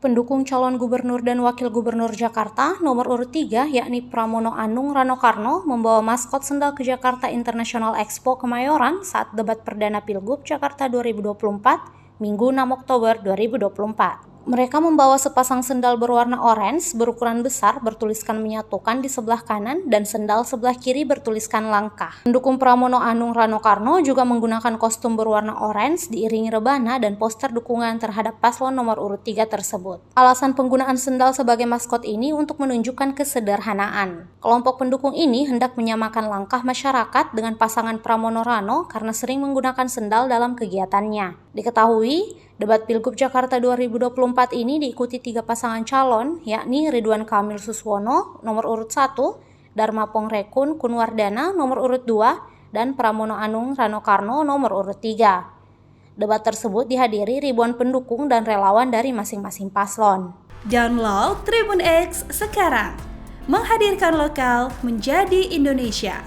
Pendukung calon gubernur dan wakil gubernur Jakarta nomor urut 3 yakni Pramono Anung Rano Karno membawa maskot sendal ke Jakarta International Expo Kemayoran saat debat perdana Pilgub Jakarta 2024, Minggu 6 Oktober 2024. Mereka membawa sepasang sendal berwarna orange berukuran besar bertuliskan menyatukan di sebelah kanan dan sendal sebelah kiri bertuliskan langkah. Pendukung Pramono Anung Rano Karno juga menggunakan kostum berwarna orange diiringi rebana dan poster dukungan terhadap paslon nomor urut 3 tersebut. Alasan penggunaan sendal sebagai maskot ini untuk menunjukkan kesederhanaan. Kelompok pendukung ini hendak menyamakan langkah masyarakat dengan pasangan Pramono Rano karena sering menggunakan sendal dalam kegiatannya. Diketahui, debat Pilgub Jakarta 2024 ini diikuti 3 pasangan calon, yakni Ridwan Kamil Suswono nomor urut 1, Dharma Pongrekun Kunwardana nomor urut 2, dan Pramono Anung Rano Karno nomor urut 3. Debat tersebut dihadiri ribuan pendukung dan relawan dari masing-masing paslon. Download Tribun X sekarang, menghadirkan lokal menjadi Indonesia.